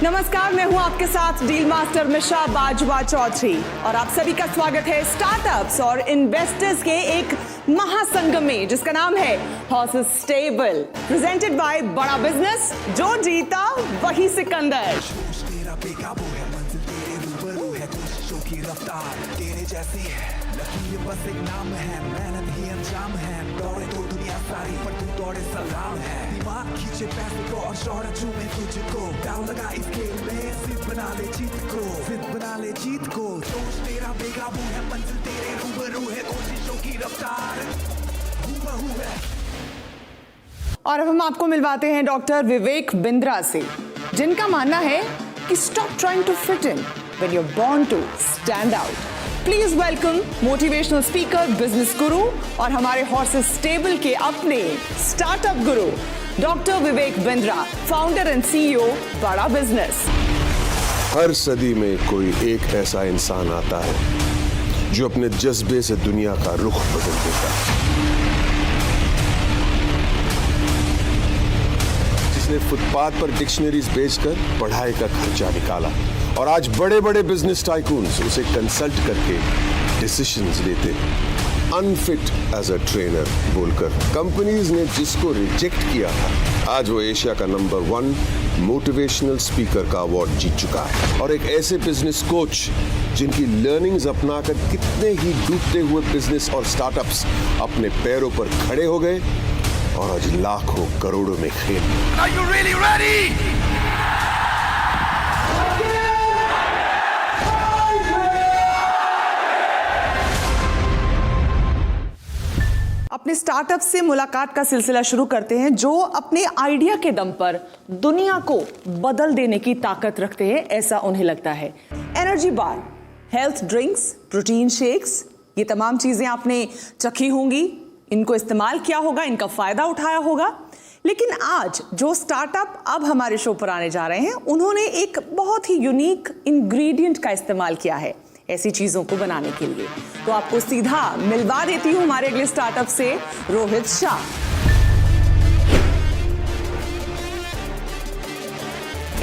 नमस्कार, मैं हूं आपके साथ डील मास्टर मिशा बाजवा चौधरी और आप सभी का स्वागत है स्टार्टअप्स और इन्वेस्टर्स के एक महासंगम में जिसका नाम है हॉर्सेस स्टेबल, प्रेजेंटेड बाय बड़ा बिजनेस। जो जीता वही सिकंदर। बस एक नाम है, मेहनत ही अंजाम है। दौड़े तो दुनिया सारी पर तू दौड़े सलाम है। दिमाग खींचे पैसे को और शोहरत चूमे तुझको। दाव लगा इस खेल में, जिद बना ले जीत को, जिद बना ले जीत को। सोच तेरा बेकाबू है, मंजिल तेरे रूबरू है, कोशिशों की रफ्तार हूबहू है। और अब हम आपको मिलवाते हैं डॉक्टर विवेक बिंद्रा से, जिनका मानना है कि stop trying to fit in when you are born to stand out. Please welcome motivational speaker, business guru और हमारे हॉर्सेस स्टेबल के अपने startup guru doctor Vivek Bindra, founder and CEO Bada business. हर सदी में कोई एक ऐसा इंसान आता है जो अपने जज्बे से दुनिया का रुख बदल देता है, जिसने फुटपाथ पर डिक्शनरीज बेचकर पढ़ाई का खर्चा निकाला और आज बड़े बड़े बिजनेस टाइकून्स उसे कंसल्ट करके डिसीजंस लेते हैं। अनफिट एज अ ट्रेनर बोलकर कंपनीज ने जिसको रिजेक्ट किया था, आज वो एशिया का नंबर 1 मोटिवेशनल स्पीकर का अवार्ड जीत चुका है। और एक ऐसे बिजनेस कोच जिनकी लर्निंग्स अपनाकर कितने ही डूबते हुए बिजनेस और स्टार्टअप्स अपने पैरों पर खड़े हो गए और आज लाखों करोड़ों में खेल। Are you really ready? अपने स्टार्टअप से मुलाकात का सिलसिला शुरू करते हैं जो अपने आइडिया के दम पर दुनिया को बदल देने की ताकत रखते हैं, ऐसा उन्हें लगता है। Energy bar, health drinks, protein shakes, ये तमाम चीजें आपने चखी होंगी, इनको इस्तेमाल किया होगा, इनका फायदा उठाया होगा। लेकिन आज जो स्टार्टअप अब हमारे शो पर आने जा रहे हैं, उन्होंने एक बहुत ही यूनिक इंग्रेडिएंट का इस्तेमाल किया है ऐसी चीजों को बनाने के लिए। तो आपको सीधा मिलवा देती हूं हमारे अगले स्टार्टअप से रोहित शाह।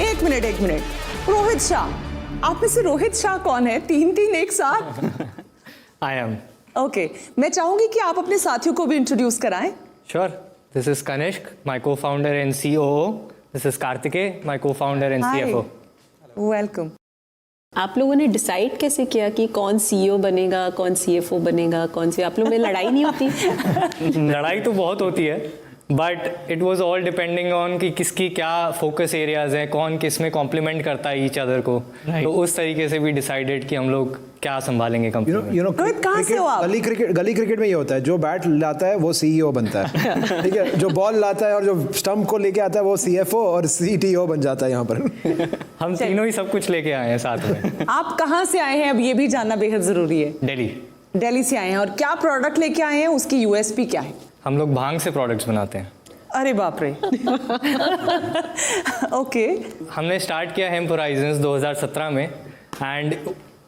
एक मिनट, रोहित शाह, आप में से रोहित शाह कौन है? तीन एक साथ। आई एम ओके, मैं चाहूंगी कि आप अपने साथियों को भी इंट्रोड्यूस कराएं। Sure. This is Kanishk, my co-founder and COO. This is Kartikeya, my co-founder and CFO. Welcome. आप लोगों ने डिसाइड कैसे किया कि कौन सीईओ बनेगा, कौन सीएफओ बनेगा, कौन से? आप लोगों में लड़ाई नहीं होती? लड़ाई तो बहुत होती है, but it was all depending on कि किसकी क्या फोकस एरियाज हैं, कौन किस में कॉम्प्लीमेंट करता है ईच अदर को। तो उस तरीके से भी डिसाइडेड कि हम लोग क्या संभालेंगे कंपनी में। रोहित, कहाँ से हो आप? गली क्रिकेट में ये होता है, जो बैट लाता है वो सीईओ बनता है, ठीक है, जो बॉल लाता है और जो स्टंप को लेके आता है वो सीएफओ और सीटीओ बन जाता है यहाँ पर। हम तीनों ही सब कुछ लेके आए हैं साथ में। आप कहाँ से आए हैं, अब ये भी जानना बेहद जरूरी है। दिल्ली से आए हैं, और क्या प्रोडक्ट लेके आए हैं, उसकी यूएसपी क्या है? हम लोग भांग से प्रोडक्ट्स बनाते हैं। अरे बाप रे। ओके। हमने स्टार्ट किया हेम्प होराइजन्स 2017 में, and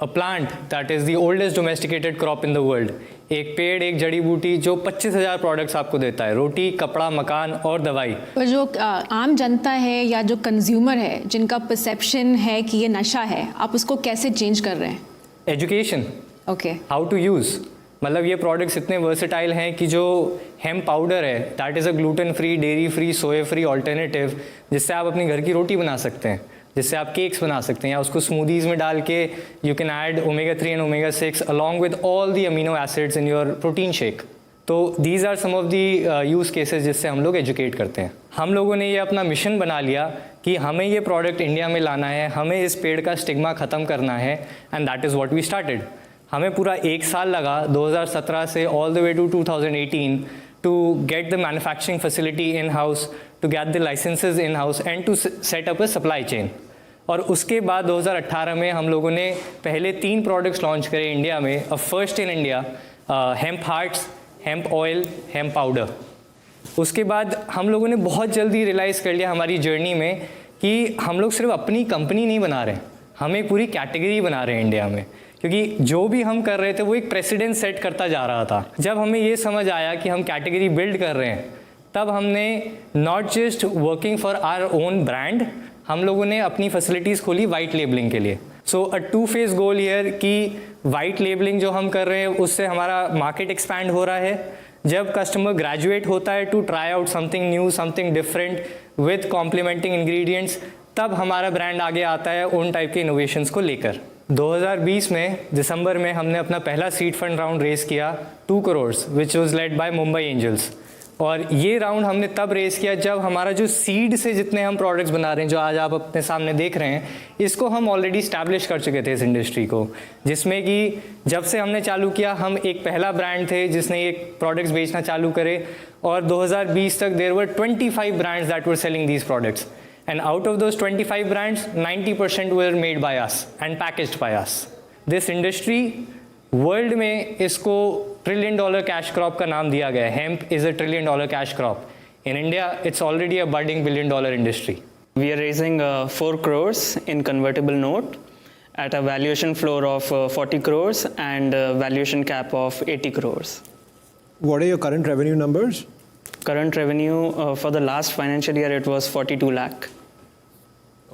a plant that is the oldest domesticated crop in the world. एक पेड़, एक जड़ी बूटी जो 25,000 प्रोडक्ट्स आपको देता है, रोटी, कपड़ा, मकान और दवाई। पर जो आम जनता है या जो कंज्यूमर है, जिनका परसेप्शन है कि ये नशा है, आप उसको कैसे चेंज कर रहे हैं? Education, okay, how to use. मतलब ये प्रोडक्ट्स इतने वर्सेटाइल हैं कि जो हेम्प पाउडर है that is a gluten free, dairy free, soya free alternative, जिससे आप अपनी घर की रोटी बना सकते हैं, जिससे आप केक्स बना सकते हैं, या उसको स्मूदीज़ में डाल के you can add omega 3 and omega 6 along with all the amino acids in your protein shake. तो these are some of the use cases जिससे हम लोग एजुकेट करते हैं। हम लोगों ने ये अपना मिशन बना लिया कि हमें ये प्रोडक्ट इंडिया में लाना है, हमें इस पेड़ का स्टिग्मा ख़त्म करना है, and that is what we started. हमें पूरा 1 साल लगा 2017 से all the way to 2018 to get the manufacturing facility in house, to get the licences in house and to set up a supply chain. और उसके बाद 2018 में हम लोगों ने पहले 3 प्रोडक्ट्स लॉन्च करे इंडिया में। A first in India, hemp hearts, hemp oil, hemp powder. उसके बाद हम लोगों ने बहुत जल्दी रियलाइज़ कर लिया हमारी जर्नी में कि हम लोग सिर्फ अपनी कंपनी नहीं बना रहे, हम एक पूरी कैटेगरी बना रहे हैं इंडिया में, क्योंकि जो भी हम कर रहे थे वो एक प्रेसिडेंट सेट करता जा रहा था। जब हमें ये समझ आया कि हम कैटेगरी बिल्ड कर रहे हैं, तब हमने not just working for our own brand, हम लोगों ने अपनी फैसिलिटीज़ खोली वाइट लेबलिंग के लिए. सो अ 2-phase गोल हियर कि वाइट लेबलिंग जो हम कर रहे हैं उससे हमारा मार्केट एक्सपैंड हो रहा है. जब कस्टमर ग्रेजुएट होता है to try out something new, something different with complementing ingredients, तब हमारा ब्रांड आगे आता है उन टाइप के इनोवेशंस को लेकर. 2020 में दिसंबर में हमने अपना पहला सीड फंड राउंड रेस किया 2 crore which was led by Mumbai angels. और ये राउंड हमने तब रेस किया जब हमारा जो सीड से जितने हम प्रोडक्ट्स बना रहे हैं, जो आज आप अपने सामने देख रहे हैं, इसको हम ऑलरेडी स्टैब्लिश कर चुके थे इस इंडस्ट्री को. जिसमें कि जब से हमने चालू किया, हम एक पहला ब्रांड थे जिसने ये प्रोडक्ट्स बेचना चालू करे. और 2020 तक there were 25 brands that were selling these products. And out of those 25 brands, 90% were made by us and packaged by us. This industry, world में इसको $1 trillion cash crop का नाम दिया गया है. Hemp is a $1 trillion cash crop. In India, it's already a budding $1 billion industry. We are raising 4 crores in convertible note at a valuation floor of 40 crores and a valuation cap of 80 crores. What are your current revenue numbers? Current revenue for the last financial year, it was 42 lakh.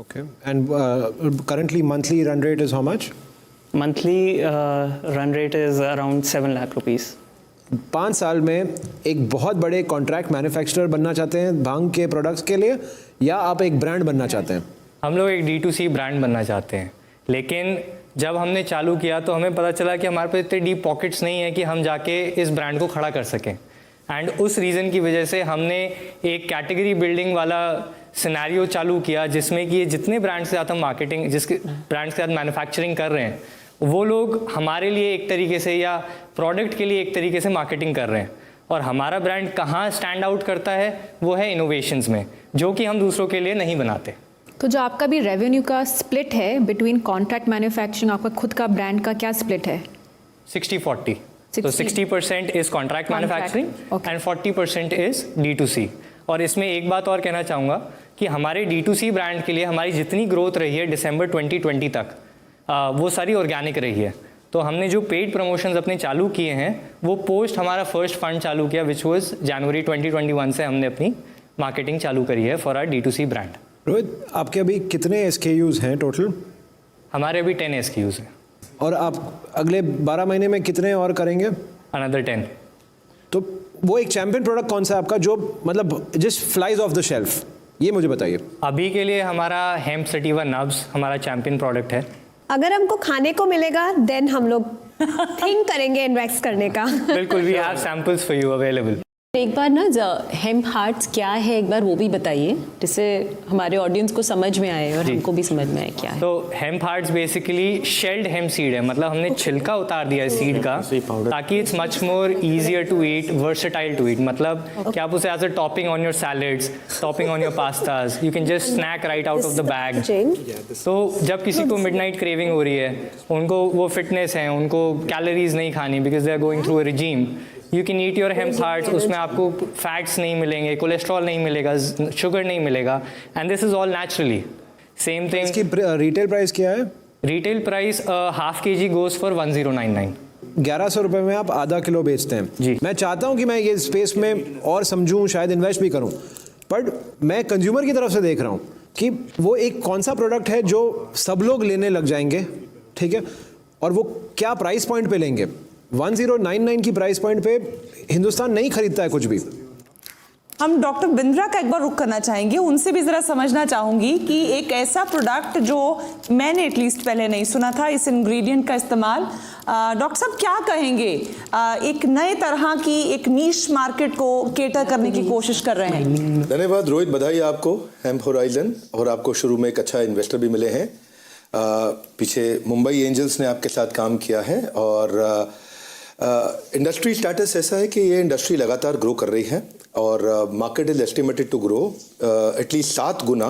Okay. And currently monthly run rate is how much? Monthly run rate is around 7 lakh rupees. 5 साल में एक बहुत बड़े contract manufacturer बनना चाहते हैं भांग के products के लिए, या आप एक ब्रांड बनना चाहते हैं? हम लोग एक D2C ब्रांड बनना चाहते हैं. लेकिन जब हमने चालू किया तो हमें पता चला कि हमारे पास इतने डीप पॉकेट्स नहीं है कि हम जाके इस ब्रांड को खड़ा कर सकें. एंड उस रीज़न की वजह से हमने एक कैटेगरी बिल्डिंग वाला सिनेरियो चालू किया, जिसमें कि ये जितने ब्रांड्स के साथ हम मार्केटिंग, जिसके ब्रांड्स के साथ मैन्युफैक्चरिंग कर रहे हैं, वो लोग हमारे लिए एक तरीके से या प्रोडक्ट के लिए एक तरीके से मार्केटिंग कर रहे हैं. और हमारा ब्रांड कहाँ स्टैंड आउट करता है वो है इनोवेशंस में, जो कि हम दूसरों के लिए नहीं बनाते. तो जो आपका भी रेवेन्यू का स्प्लिट है बिटवीन कॉन्ट्रैक्ट मैन्युफैक्चरिंग, आपका खुद का ब्रांड का क्या स्प्लिट है? 60-40. तो 60% is contract manufacturing and 40% is D2C. और इसमें एक बात और कहना चाहूँगा कि हमारे D2C ब्रांड के लिए हमारी जितनी ग्रोथ रही है दिसंबर 2020 तक, वो सारी ऑर्गेनिक रही है. तो हमने जो पेड प्रमोशंस अपने चालू किए हैं वो पोस्ट हमारा फर्स्ट फंड चालू किया विच वॉज जनवरी 2021 से हमने अपनी मार्केटिंग चालू करी है for our D2C brand. Rohit, आपके अभी कितने SKUs हैं टोटल? हमारे अभी 10 SKUs हैं. और आप अगले 12 महीने में कितने और करेंगे? अनदर 10. तो वो एक चैंपियन प्रोडक्ट कौन सा है आपका जो मतलब just flies of the shelf, ये मुझे बताइए. अभी के लिए हमारा हेम्प सटीवा नब्स हमारा चैंपियन प्रोडक्ट है. अगर हमको खाने को मिलेगा देन हम लोग थिंक करेंगे इन्वेस्ट करने का. बिल्कुल, we have samples for you available. एक बार ना हेम्प हार्ट्स क्या है एक बार वो भी बताइए, जिससे हमारे ऑडियंस को समझ में आए और हमको भी समझ में आए क्या है. तो hemp hearts basically shelled hemp seed है, मतलब हमने छिलका उतार दिया है सीड का ताकि it's much more easier to eat, versatile to eat. मतलब कि आप उसे as a topping on your salads, topping on your pastas, you can just snack right out of the bag. तो जब किसी को मिडनाइट क्रेविंग हो रही है, उनको वो फिटनेस है, उनको कैलोरीज नहीं खानी because they are going through a regime, you can eat your hemp hearts. उसमें आपको फैट्स नहीं मिलेंगे, कोलेस्ट्रॉल नहीं मिलेगा, शुगर नहीं मिलेगा, and this is all naturally. Same thing. इसकी रिटेल प्राइस क्या है? Retail price half kg goes for 1099. 1100 रुपये में आप आधा किलो बेचते हैं जी. मैं चाहता हूं कि मैं ये स्पेस में और समझूं, शायद इन्वेस्ट भी करूं, बट मैं कंज्यूमर की तरफ से देख रहा हूं कि वो एक कौन सा प्रोडक्ट है जो सब लोग लेने लग जाएंगे, ठीक है, और वो क्या प्राइस पॉइंट पे लेंगे. 1099 की प्राइस पॉइंट पे हिंदुस्तान नहीं खरीदता है कुछ भी. हम डॉक्टर बिंद्रा का एक बार रुख करना चाहेंगे, उनसे भी जरा समझना चाहूंगी कि एक ऐसा प्रोडक्ट जो मैंने एटलीस्ट पहले नहीं सुना था, इस इंग्रेडिएंट का इस्तेमाल, डॉक्टर साहब क्या कहेंगे, एक नए तरह की एक नीश मार्केट को केटर करने की कोशिश कर रहे हैं. धन्यवाद रोहित, बधाई आपको हेम्प होराइजन, और आपको शुरू में एक अच्छा इन्वेस्टर भी मिले हैं. पीछे मुंबई एंजल्स ने आपके साथ काम किया है, और इंडस्ट्री स्टेटस ऐसा है कि ये इंडस्ट्री लगातार ग्रो कर रही है, और market is estimated to grow at least 7 गुना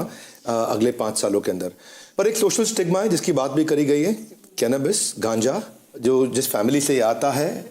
अगले 5 सालों के अंदर. पर एक सोशल स्टिग्मा है जिसकी बात भी करी गई है. कैनबिस, गांजा, जो जिस फैमिली से आता है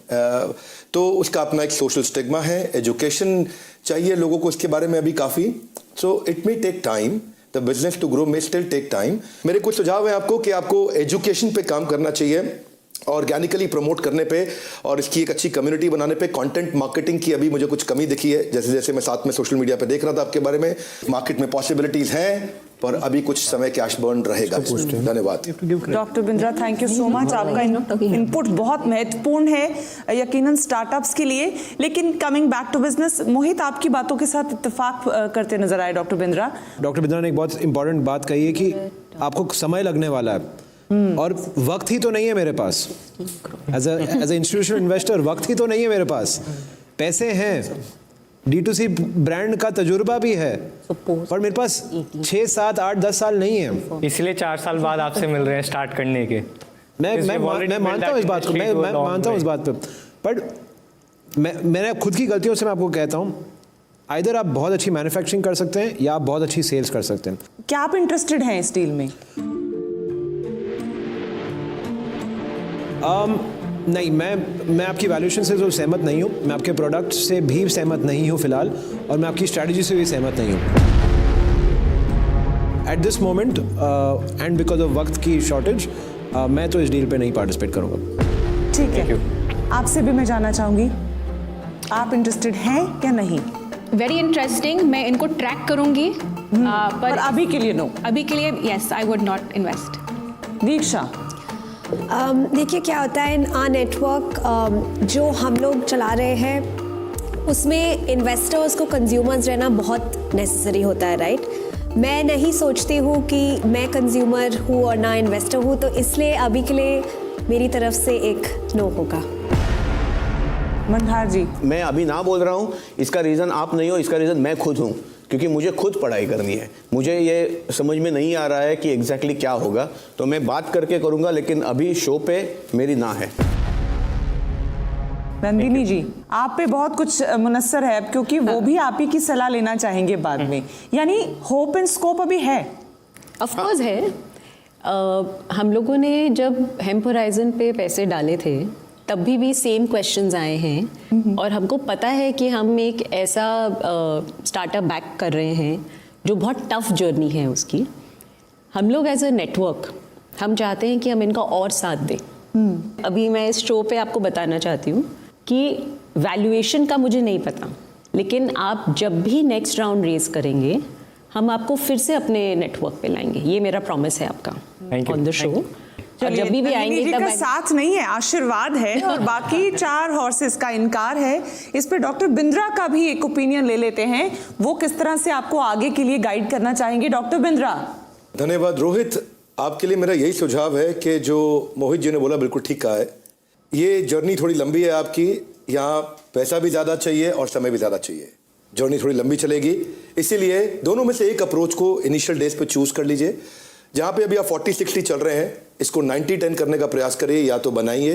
तो उसका अपना एक सोशल स्टिग्मा है. एजुकेशन चाहिए लोगों को इसके बारे में अभी काफ़ी. So it may take time, the business to grow may still take time. मेरे कुछ सुझाव हैं आपको कि आपको एजुकेशन पे काम करना चाहिए, ऑर्गेनिकली प्रमोट करने पे, और इसकी एक अच्छी कम्युनिटी बनाने पे. कंटेंट मार्केटिंग की अभी मुझे कुछ कमी दिखी है, जैसे जैसे मैं साथ में सोशल मीडिया पे देख रहा था आपके बारे में. मार्केट में पॉसिबिलिटीज़ हैं, पर अभी कुछ समय कैश बर्न रहेगा। धन्यवाद। Doctor Bindra, thank you so much. आपका इनपुट बहुत महत्वपूर्ण है यकीनन स्टार्टअप्स के लिए। लेकिन कमिंग बैक टू बिजनेस, मोहित आपकी बातों के साथ इत्तेफाक करते नजर आए डॉक्टर बिंद्रा। डॉक्टर बिंद्रा ने एक बहुत इंपॉर्टेंट बात कही है कि आपको समय लगने वाला है और वक्त ही तो नहीं है मेरे पास। एज ए इंस्टीट्यूशनल इन्वेस्टर वक्त ही तो नहीं है मेरे पास। पैसे हैं, D2C ब्रांड का तजुर्बा भी है, पर मेरे पास 6, 7, 8, 10 साल नहीं है। इसलिए 4 साल बाद आपसे मिल रहे हैं स्टार्ट करने के। मैं मानता हूँ इस बात को, मैं मानता हूँ इस बात पे, पर मैंने खुद की गलतियों से मैं आपको कहता हूँ, आइदर आप बहुत अच्छी मैन्युफैक्चरिंग कर सकते हैं या आप बहुत अच्छी सेल्स कर सकते हैं। क्या आप इंटरेस्टेड हैं इस डील में? नहीं, मैं आपकी वैल्यूएशन से तो सहमत नहीं हूँ, मैं आपके प्रोडक्ट से भी सहमत नहीं हूँ फिलहाल, और मैं आपकी स्ट्रैटेजी से भी सहमत नहीं हूँ at this moment, and because of वक्त की शॉर्टेज मैं तो इस डील पे नहीं पार्टिसिपेट करूँगा। ठीक है, आपसे भी मैं जानना चाहूँगी, आप इंटरेस्टेड हैं क्या नहीं? वेरी इंटरेस्टिंग, मैं इनको ट्रैक करूंगी, पर अभी के लिए नो। अभी के लिए yes, I would not invest. Diksha, देखिए क्या होता है, आ नेटवर्क जो हम लोग चला रहे हैं उसमें इन्वेस्टर्स को कंज्यूमर्स रहना बहुत नेसेसरी होता है, राइट? मैं नहीं सोचती हूँ कि मैं कंज्यूमर हूँ और ना इन्वेस्टर हूँ, तो इसलिए अभी के लिए मेरी तरफ से एक नो होगा। मनधार जी, मैं अभी ना बोल रहा हूँ, इसका रीज़न आप नहीं हो, इसका रीज़न मैं खुद हूँ, क्योंकि मुझे खुद पढ़ाई करनी है। मुझे ये समझ में नहीं आ रहा है कि एग्जैक्टली क्या होगा, तो मैं बात करके करूँगा, लेकिन अभी शो पे मेरी ना है। नंदिनी जी, आप पे बहुत कुछ मुनस्सर है क्योंकि वो भी आप ही की सलाह लेना चाहेंगे बाद में, यानी होप एंड स्कोप अभी है? ऑफ कोर्स है। हम लोगों ने जब हेम्प होराइजन पे पैसे डाले थे तब भी सेम क्वेश्चंस आए हैं, और हमको पता है कि हम एक ऐसा स्टार्टअप बैक कर रहे हैं जो बहुत टफ जर्नी है उसकी। हम लोग एज अ नेटवर्क हम चाहते हैं कि हम इनका और साथ दें। अभी मैं इस शो पे आपको बताना चाहती हूँ कि वैल्यूएशन का मुझे नहीं पता, लेकिन आप जब भी नेक्स्ट राउंड रेज करेंगे हम आपको फिर से अपने नेटवर्क पे लाएंगे, ये मेरा प्रॉमिस है आपका ऑन द शो। जब भी आएंगे तब का साथ नहीं है, आशीर्वाद है, और बाकी 4 हॉर्सेस का इनकार है। इस पे डॉक्टर बिंद्रा का भी एक ओपिनियन ले लेते हैं, वो किस तरह से आपको आगे के लिए गाइड करना चाहेंगे। डॉक्टर बिंद्रा। धन्यवाद रोहित, आपके लिए मेरा यही सुझाव है कि जो मोहित जी ने बोला बिल्कुल ठीक कहा है। ये जर्नी थोड़ी लंबी है आपकी, यहाँ पैसा भी ज़्यादा चाहिए और समय भी ज़्यादा चाहिए। जर्नी थोड़ी लंबी चलेगी, इसीलिए दोनों में से एक अप्रोच को इनिशियल डेज पे चूज़ कर लीजिए। जहाँ पे अभी आप 40-60 चल रहे हैं, इसको 90-10 करने का प्रयास करिए। या तो बनाइए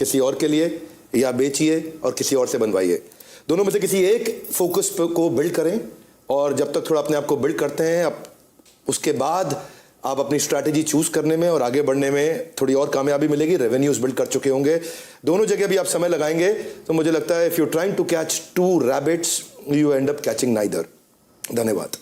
किसी और के लिए या बेचिए और किसी और से बनवाइए। दोनों में से किसी एक फोकस को बिल्ड करें, और जब तक थोड़ा अपने आप को बिल्ड करते हैं, आप उसके बाद आप अपनी स्ट्रैटेजी चूज करने में और आगे बढ़ने में थोड़ी और कामयाबी मिलेगी। रेवेन्यूज बिल्ड कर चुके होंगे, दोनों जगह भी आप समय लगाएंगे, तो मुझे लगता है if you trying to catch 2 rabbits you end up catching neither. धन्यवाद।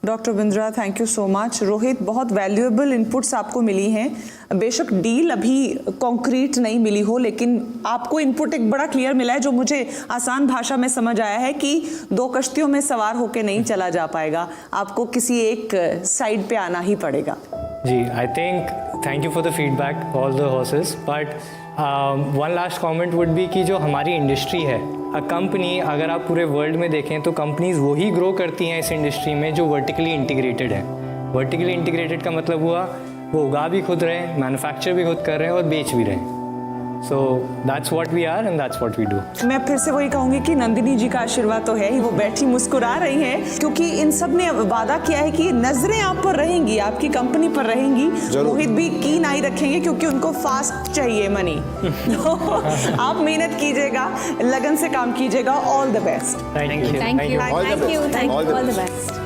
Doctor Bindra, thank you so much. Rohit, बहुत वैल्यूएबल इनपुट्स आपको मिली हैं। बेशक डील अभी कॉन्क्रीट नहीं मिली हो, लेकिन आपको इनपुट एक बड़ा क्लियर मिला है जो मुझे आसान भाषा में समझ आया है कि 2 कश्तियों में सवार होकर नहीं चला जा पाएगा, आपको किसी एक साइड पे आना ही पड़ेगा। जी, I think thank you for the feedback all the horses, but one last comment would be कि जो हमारी इंडस्ट्री है, अ कंपनी, अगर आप पूरे वर्ल्ड में देखें तो कंपनीज वही ग्रो करती हैं इस इंडस्ट्री में जो वर्टिकली इंटीग्रेटेड है। वर्टिकली इंटीग्रेटेड का मतलब हुआ वो उगा भी खुद रहे हैं, मैन्युफैक्चर भी खुद कर रहे हैं और बेच भी रहे हैं। So that's what we are and that's what we do. मैं फिर से वही कहूंगी कि नंदिनी जी का आशीर्वाद तो है ही, वो बैठी मुस्कुरा रही हैं क्योंकि इन सब ने वादा किया है कि नजरें आप पर रहेंगी, आपकी कंपनी पर रहेंगी। मोहित भी कीन आई रखेंगे क्योंकि उनको फास्ट चाहिए मनी। तो आप मेहनत कीजिएगा, लगन से काम कीजिएगा। All the best. Thank you. Thank you, all the best.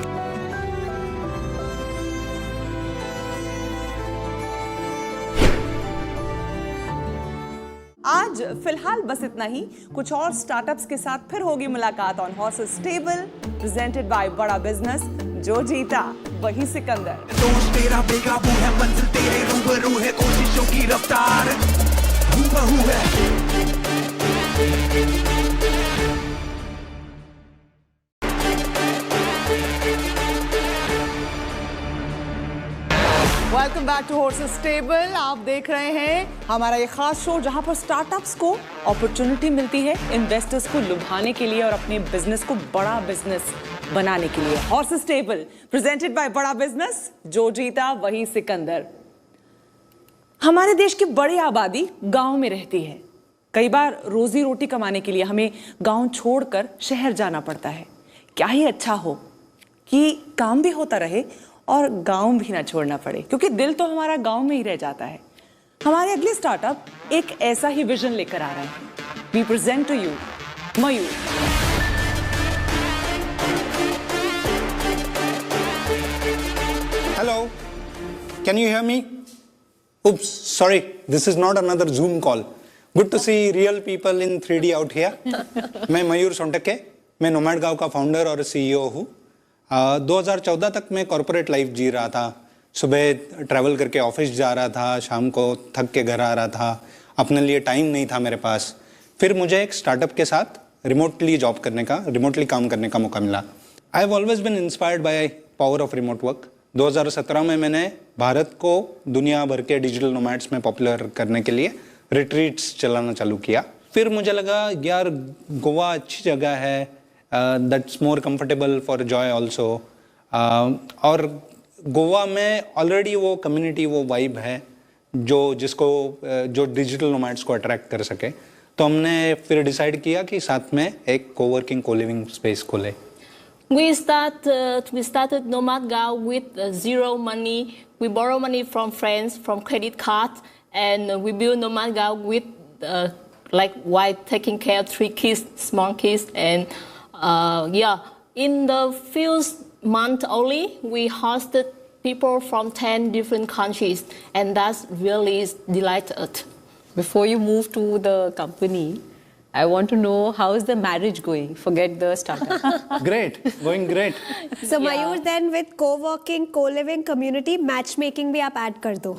आज फिलहाल बस इतना ही। कुछ और स्टार्टअप्स के साथ फिर होगी मुलाकात on horses table, presented by बड़ा बिजनेस। जो जीता वही सिकंदर। दोस्त तेरा बेकाबू है, मंजिल तेरे रूबरू है, कोशिशों की रफ्तार हूबहू है। Welcome back to horses table. आप देख रहे हैं हमारा ये खास शो जहां पर स्टार्टअप्स को अपॉर्चुनिटी मिलती है इन्वेस्टर्स को लुभाने के लिए और अपने बिजनेस को बड़ा बिजनेस बनाने के लिए। हॉर्सेस टेबल प्रेजेंटेड बाय बड़ा बिजनेस, जो जीता वही सिकंदर। हमारे देश की बड़ी आबादी गांव में रहती है। कई बार रोजी रोटी कमाने के लिए हमें गांव छोड़कर शहर जाना पड़ता है। क्या ही अच्छा हो कि काम भी होता रहे और गांव भी ना छोड़ना पड़े, क्योंकि दिल तो हमारा गांव में ही रह जाता है। हमारे अगले स्टार्टअप एक ऐसा ही विजन लेकर आ रहे हैं। We present to you Mayur. Hello, can you hear me? Oops, sorry, this is not another Zoom call. Good to see real people in 3D out here. मैं मयूर सोनटके, मैं नोमैड गाँव का फाउंडर और CEO हूँ। 2014 तक मैं कॉर्पोरेट लाइफ जी रहा था। सुबह ट्रैवल करके ऑफिस जा रहा था, शाम को थक के घर आ रहा था। अपने लिए टाइम नहीं था मेरे पास। फिर मुझे एक स्टार्टअप के साथ रिमोटली काम करने का मौका मिला। I have always been inspired by power of remote work. 2017 में मैंने भारत को दुनिया भर के डिजिटल नोमैड्स में पॉपुलर करने के लिए रिट्रीट्स चलाना चालू किया। फिर मुझे लगा यार गोवा अच्छी जगह है, that's more comfortable for Joy also. और गोवा में ऑलरेडी वो कम्युनिटी, वो वाइब है जो डिजिटल नोमैड्स को अट्रैक्ट कर सके। तो हमने फिर डिसाइड किया कि साथ में एक कोवर्किंग कोलिविंग स्पेस खोले। We started Nomad Gao with zero money. We borrow money from friends, from credit cards, and we build Nomad Gao with while taking care of 3 kids, small kids, and in the few months only, we hosted people from 10 different countries, and that's really delighted. Before you move to the company, I want to know how is the marriage going? Forget the startup. Great, going great. So Mayur, then with co-working, co-living community, matchmaking भी आप add कर दो।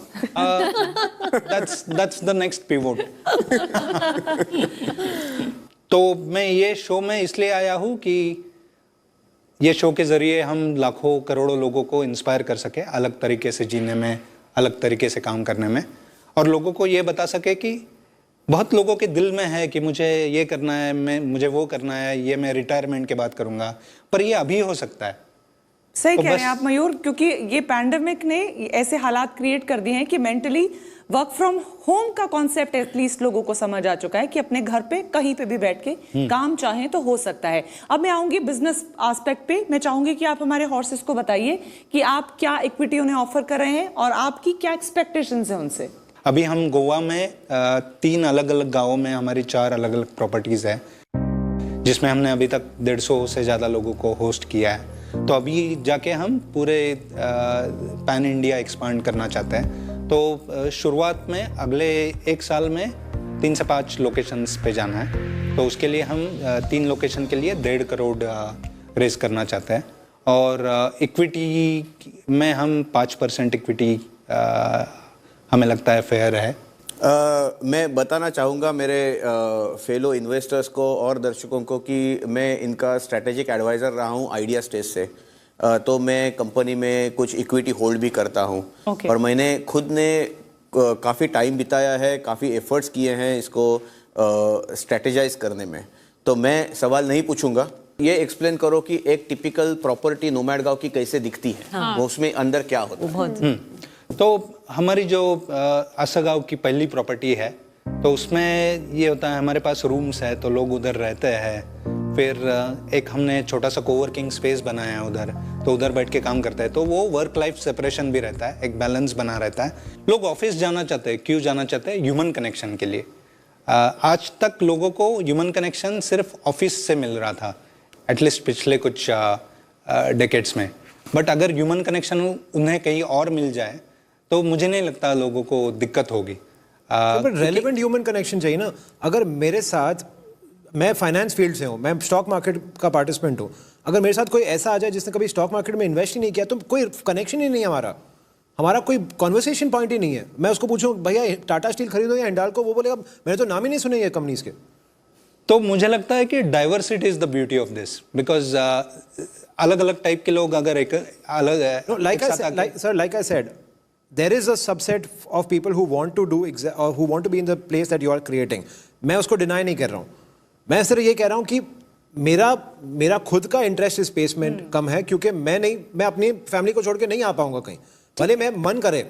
That's the next pivot. तो मैं ये show में इसलिए आया हूँ कि ये शो के जरिए हम लाखों करोड़ों लोगों को इंस्पायर कर सके अलग तरीके से जीने में, अलग तरीके से काम करने में, और लोगों को ये बता सके कि बहुत लोगों के दिल में है कि मुझे ये करना है, मुझे वो करना है, ये मैं रिटायरमेंट के बाद करूँगा, पर ये अभी हो सकता है। सही कह रहे हैं आप मयूर, क्योंकि ये पैंडेमिक ने ऐसे हालात क्रिएट कर दिए हैं कि मेंटली वर्क फ्रॉम होम का कॉन्सेप्ट एटलीस्ट लोगों को समझ आ चुका है कि अपने घर पे कहीं पे भी बैठ के काम चाहें तो हो सकता है। अब मैं आऊंगी बिजनेस एस्पेक्ट पे। मैं चाहूंगी कि आप हमारे हॉर्सेस को बताइए कि आप क्या इक्विटी उन्हें ऑफर कर रहे हैं और आपकी क्या एक्सपेक्टेशंस है उनसे। अभी हम गोवा में 3 अलग अलग गाँवों में हमारी 4 अलग अलग प्रॉपर्टीज़ है, जिसमें हमने अभी तक 150 से ज़्यादा लोगों को होस्ट किया है। तो अभी जाके हम पूरे पैन इंडिया एक्सपांड करना चाहते हैं। तो शुरुआत में अगले 1 साल में 3 से 5 लोकेशंस पे जाना है। तो उसके लिए हम 3 लोकेशन के लिए 1.5 करोड़ रेज करना चाहते हैं। और इक्विटी में हम 5% इक्विटी हमें लगता है फेयर है। मैं बताना चाहूँगा मेरे फेलो इन्वेस्टर्स को और दर्शकों को कि मैं इनका स्ट्रैटेजिक एडवाइज़र रहा हूँ आइडिया स्टेज से। तो मैं कंपनी में कुछ इक्विटी होल्ड भी करता हूँ। और मैंने खुद ने काफ़ी टाइम बिताया है, काफ़ी एफर्ट्स किए हैं इसको स्ट्रैटेजाइज करने में। तो मैं सवाल नहीं पूछूंगा, ये एक्सप्लेन करो कि एक टिपिकल प्रॉपर्टी नोमैड गाँव की कैसे दिखती है, वो उसमें अंदर क्या होता है। तो हमारी जो आसागांव की पहली प्रॉपर्टी है, तो उसमें ये होता है हमारे पास रूम्स है तो लोग उधर रहते हैं। फिर एक हमने छोटा सा कोवर्किंग स्पेस बनाया है उधर, तो उधर बैठ के काम करते हैं। तो वो वर्क लाइफ सेपरेशन भी रहता है, एक बैलेंस बना रहता है। लोग ऑफिस जाना चाहते हैं, क्यों जाना चाहते हैं? ह्यूमन कनेक्शन के लिए। आज तक लोगों को ह्यूमन कनेक्शन सिर्फ ऑफिस से मिल रहा था, एटलीस्ट पिछले कुछ डेकेड्स में। बट अगर ह्यूमन कनेक्शन उन्हें कहीं और मिल जाए तो मुझे नहीं लगता लोगों को दिक्कत होगी। बट रेलेवेंट ह्यूमन कनेक्शन चाहिए ना। अगर मेरे साथ, मैं फाइनेंस फील्ड से हूँ, मैं स्टॉक मार्केट का पार्टिसिपेंट हूँ, अगर मेरे साथ कोई ऐसा आ जाए जिसने कभी स्टॉक मार्केट में इन्वेस्ट ही नहीं किया, तो कोई कनेक्शन ही नहीं है, हमारा कोई कॉन्वर्सेशन पॉइंट ही नहीं है। मैं उसको पूछूं भैया टाटा स्टील खरीदो या हिंडाल्को, वो बोलेगा मैंने तो नाम ही नहीं सुने ये कंपनीज के। तो मुझे लगता है कि diversity is the beauty of this, because अलग अलग टाइप के लोग अगर एक अलग like I said, there is a subset of people who want to do or who want to be in the place that you are creating. मैं उसको deny नहीं कर रहा हूँ, मैं सिर्फ ये कह रहा हूँ कि मेरा खुद का इंटरेस्ट इस स्पेस में कम है, क्योंकि मैं अपनी फैमिली को छोड़ के नहीं आ पाऊंगा कहीं, भले मैं मन करे।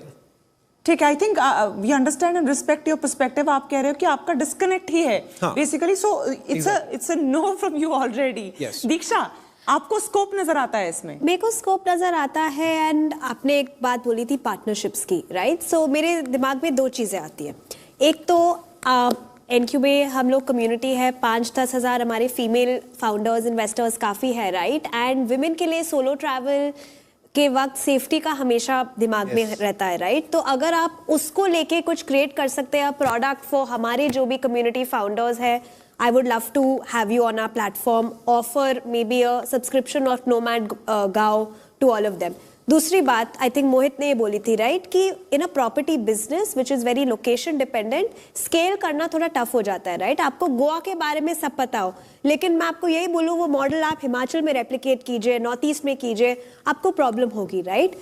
ठीक है, I think we understand and respect your perspective. आप कह रहे हो कि आपका डिस्कनेक्ट ही है basically, so it's a no from you already. Diksha, आपको स्कोप नजर आता है इसमें? मेरे को स्कोप नजर आता है, एंड आपने एक बात बोली थी पार्टनरशिप्स की, राइट? सो मेरे दिमाग में दो चीज़ें आती हैं। एक तो एनक्यू में हम लोग कम्युनिटी है, 5-10 हज़ार हमारे फीमेल फाउंडर्स इन्वेस्टर्स काफ़ी है, राइट? एंड विमेन के लिए सोलो ट्रैवल के वक्त सेफ्टी का हमेशा दिमाग में रहता है, राइट? तो अगर आप उसको लेके कुछ क्रिएट कर सकते हैं प्रोडक्ट फॉर हमारे जो भी कम्युनिटी फाउंडर्स है, I would love to have you on our platform, offer maybe a subscription of Nomad Gao to all of them. दूसरी बात, आई थिंक मोहित ने ये बोली थी, राइट, कि इन a property business which is very location dependent, scale करना थोड़ा tough हो जाता है, राइट? आपको गोवा के बारे में सब पता हो, लेकिन मैं आपको यही बोलूँ वो मॉडल आप हिमाचल में रेप्लिकेट कीजिए, नॉर्थ ईस्ट में कीजिए, आपको प्रॉब्लम होगी, right?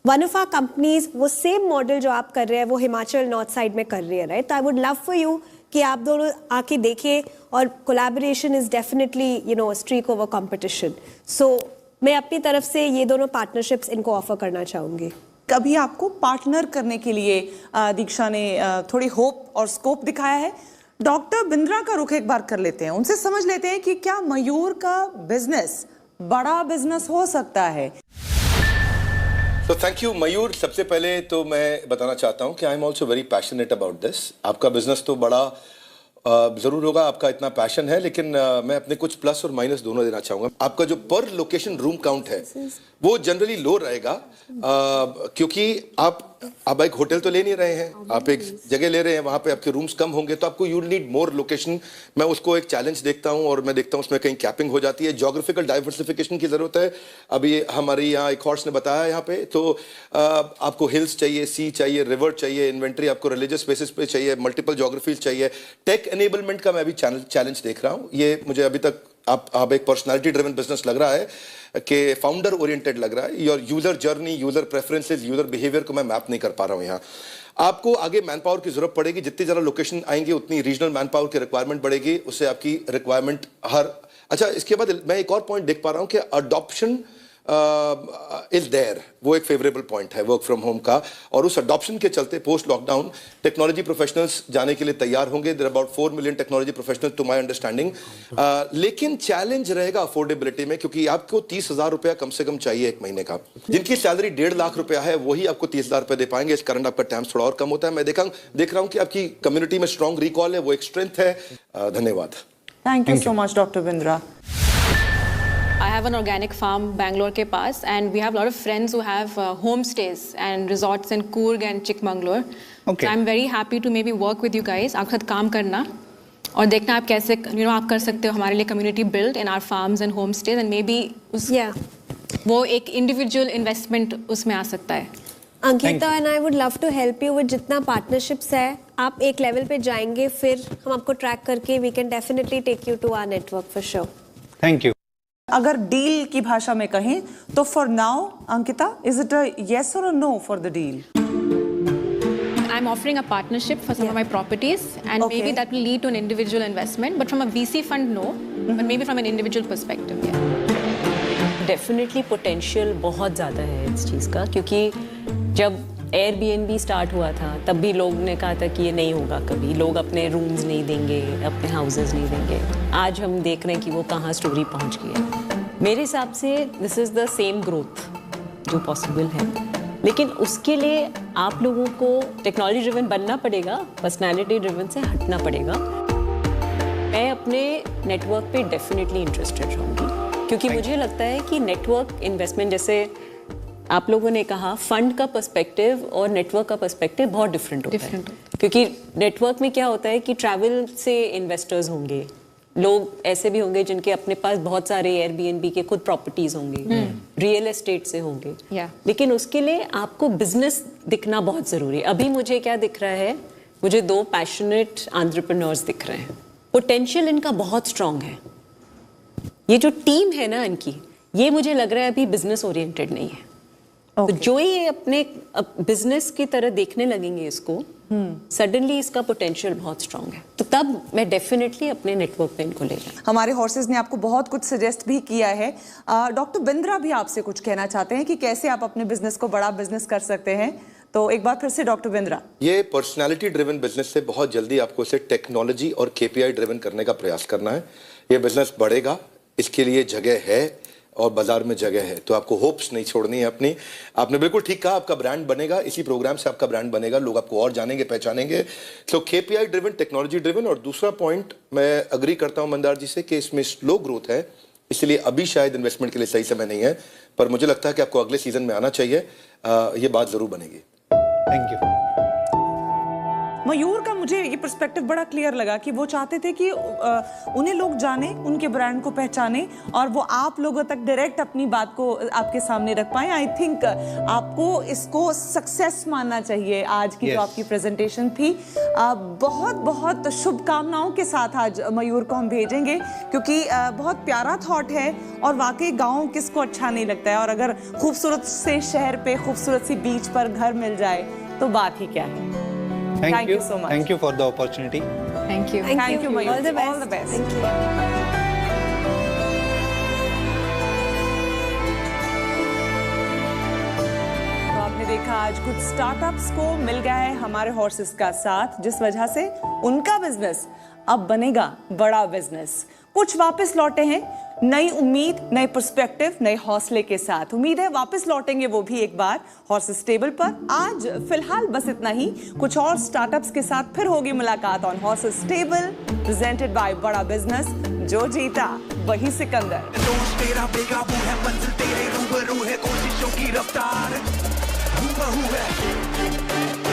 One of our companies वो सेम मॉडल जो आप कर रहे हैं वो हिमाचल नॉर्थ साइड में कर रही है, राइट? तो I would love for you कि आप दोनों आके देखें, और collaboration is definitely streak over competition. So मैं अपनी तरफ से ये दोनों पार्टनरशिप्स इनको ऑफर करना चाहूँगी। कभी आपको पार्टनर करने के लिए दीक्षा ने थोड़ी होप और स्कोप दिखाया है? डॉक्टर बिंद्रा का रुख एक बार कर लेते हैं, उनसे समझ लेते हैं कि क्या मयूर का बिजनेस बड़ा बिजनेस हो सकता है। तो थैंक यू मयूर। सबसे पहले तो मैं बताना चाहता हूं कि I am also very passionate about this. आपका बिजनेस तो बड़ा जरूर होगा, आपका इतना पैशन है, लेकिन मैं अपने कुछ प्लस और माइनस दोनों देना चाहूंगा। आपका जो पर लोकेशन रूम काउंट है वो जनरली लो रहेगा, क्योंकि आप एक होटल तो ले नहीं रहे हैं, आप एक जगह ले रहे हैं, वहां पे आपके रूम्स कम होंगे, तो आपको यू नीड मोर लोकेशन। मैं उसको एक चैलेंज देखता हूं, और मैं देखता हूं उसमें कहीं कैपिंग हो जाती है। ज्योग्राफिकल डाइवर्सिफिकेशन की जरूरत है। अभी हमारे यहाँ एक हॉर्स ने बताया यहाँ पे, तो आपको हिल्स चाहिए, सी चाहिए, रिवर चाहिए, इन्वेंट्री आपको रिलीजियस प्लेसेस पे चाहिए, मल्टीपल ज्योग्राफीज चाहिए। टेक एनेबलमेंट का मैं अभी चैलेंज देख रहा हूँ। ये मुझे अभी तक आप एक पर्सनालिटी ड्रिवन बिजनेस लग रहा है कि फाउंडर ओरिएंटेड लग रहा है। Your user journey, user preferences, user behaviour को मैं मैप नहीं कर पा रहा हूँ यहाँ। आपको आगे मैन पावर की जरूरत पड़ेगी, जितनी ज़्यादा लोकेशन आएंगी उतनी रीजनल मैन पावर की रिक्वायरमेंट बढ़ेगी, उससे आपकी रिक्वायरमेंट अच्छा। इसके बाद मैं एक और पॉइंट देख पा रहा हूँ कि अडॉप्शन इज देयर, वो एक फेवरेबल पॉइंट है वर्क फ्रॉम होम का, और उस अडॉप्शन के चलते पोस्ट लॉकडाउन टेक्नोलॉजी प्रोफेशनल्स जाने के लिए तैयार होंगे। There about 4 million technology professionals to my understanding. लेकिन चैलेंज रहेगा अफोर्डेबिलिटी में, क्योंकि आपको 30,000 रुपया कम से कम चाहिए एक महीने का। जिनकी सैलरी 1.5 लाख रुपया है वही आपको 30,000 रुपये दे पाएंगे। इस कारण आपका टैम्स थोड़ा और कम होता है। मैं देख रहा हूँ कि आपकी कम्युनिटी में स्ट्रॉन्ग रिकॉल है, वो एक स्ट्रेंथ है। धन्यवाद। Thank you so much doctor Bindra. I have an organic farm Bangalore के पास, and we have a lot of friends who have homestays and resorts in Coorg and Chikmagalur. Okay. So I'm very happy to maybe work with you guys, आपके साथ काम करना और देखना आप कैसे आप कर सकते हो हमारे लिए community build in our farms and homestays, and maybe वो एक individual investment उसमें आ सकता है। Ankita and I would love to help you with जितना पार्टनरशिप्स है। आप एक लेवल पे जाएंगे, फिर हम आपको ट्रैक करके we can definitely take you to our network for sure. Thank you. अगर डील की भाषा में कहें तो for now Ankita, is it a yes or a no for the deal? I'm offering a partnership for some of my properties, and maybe that will lead to an individual investment, but from a VC fund, no, but maybe from an individual perspective, yeah. Definitely potential बहुत ज़्यादा है इस चीज़ का, क्योंकि जब Airbnb start हुआ था तब भी लोग ने कहा था कि ये नहीं होगा कभी, लोग अपने रूम्स नहीं देंगे, अपने हाउसेस नहीं देंगे। आज हम देख रहे हैं कि वो कहाँ स्टोरी पहुँच गई है। मेरे हिसाब से this is the same growth जो पॉसिबल है, लेकिन उसके लिए आप लोगों को टेक्नोलॉजी ड्रिवन बनना पड़ेगा, पर्सनैलिटी ड्रिवन से हटना पड़ेगा। मैं अपने नेटवर्क पे डेफिनेटली इंटरेस्टेड रहूँगी, क्योंकि मुझे लगता है कि नेटवर्क इन्वेस्टमेंट, जैसे आप लोगों ने कहा, फंड का पर्सपेक्टिव और नेटवर्क का पर्सपेक्टिव बहुत डिफरेंट होता है। क्योंकि नेटवर्क में क्या होता है कि ट्रैवल से इन्वेस्टर्स होंगे, लोग ऐसे भी होंगे जिनके अपने पास बहुत सारे एयरबीएनबी के खुद प्रॉपर्टीज होंगे, रियल एस्टेट से होंगे, लेकिन उसके लिए आपको बिजनेस दिखना बहुत ज़रूरी है। अभी मुझे क्या दिख रहा है, मुझे 2 पैशनेट एंटरप्रेन्योर्स दिख रहे हैं, पोटेंशियल इनका बहुत स्ट्रांग है। ये जो टीम है ना इनकी, ये मुझे लग रहा है अभी बिजनेस ओरिएंटेड नहीं है। तो जो ये अपने बिजनेस की तरह देखने लगेंगे इसको, सडनली इसका पोटेंशियल बहुत स्ट्रांग है, तो तब मैं डेफिनेटली अपने नेटवर्क पे इनको ले जाऊँ। हमारे हॉर्सेस ने आपको बहुत कुछ सजेस्ट भी किया है। डॉक्टर बिंद्रा भी आपसे कुछ कहना चाहते हैं कि कैसे आप अपने बिजनेस को बड़ा बिजनेस कर सकते हैं। तो एक बार फिर से डॉक्टर बिंद्रा। ये पर्सनालिटी ड्रिवन बिजनेस से बहुत जल्दी आपको इसे टेक्नोलॉजी और केपीआई ड्रिवन करने का प्रयास करना है। ये बिजनेस बढ़ेगा, इसके लिए जगह है और बाजार में जगह है, तो आपको होप्स नहीं छोड़नी है अपनी। आपने बिल्कुल ठीक कहा, आपका ब्रांड बनेगा, इसी प्रोग्राम से आपका ब्रांड बनेगा, लोग आपको और जानेंगे, पहचानेंगे। तो केपीआई ड्रिवन, टेक्नोलॉजी ड्रिवन। और दूसरा पॉइंट मैं अग्री करता हूं मंदार जी से कि इसमें स्लो ग्रोथ है, इसलिए अभी शायद इन्वेस्टमेंट के लिए सही समय नहीं है, पर मुझे लगता है कि आपको अगले सीजन में आना चाहिए। ये बात जरूर बनेगी। Thank you. मयूर का मुझे ये पर्सपेक्टिव बड़ा क्लियर लगा कि वो चाहते थे कि उन्हें लोग जाने, उनके ब्रांड को पहचाने और वो आप लोगों तक डायरेक्ट अपनी बात को आपके सामने रख पाए। आई थिंक आपको इसको सक्सेस मानना चाहिए आज की जो आपकी प्रेजेंटेशन थी। बहुत बहुत शुभकामनाओं के साथ आज मयूर को हम भेजेंगे, क्योंकि बहुत प्यारा थॉट है और वाकई गाँव किसको अच्छा नहीं लगता है। और अगर खूबसूरत से शहर पे खूबसूरत सी बीच पर घर मिल जाए तो बात ही क्या है। Thank you so much. Thank you for the opportunity. Thank you. Thank you, Mayur. All the best. All the best. Thank you. तो आपने देखा आज कुछ स्टार्टअप्स को मिल गया है हमारे हॉर्सेस का साथ, जिस वजह से उनका बिजनेस अब बनेगा बड़ा बिजनेस। कुछ वापस लौटे हैं नई उम्मीद, नए पर्सपेक्टिव, नए हौसले के साथ। उम्मीद है वापस लौटेंगे वो भी एक बार हॉर्सेस टेबल पर। आज फिलहाल बस इतना ही, कुछ और स्टार्टअप्स के साथ फिर होगी मुलाकात on horses table, presented by बड़ा बिजनेस। जो जीता वही सिकंदर। दोस्त तेरा बेकाबू है, मंजिल तेरे रूबरू है, कोशिशों की रफ्तार हूबहू है।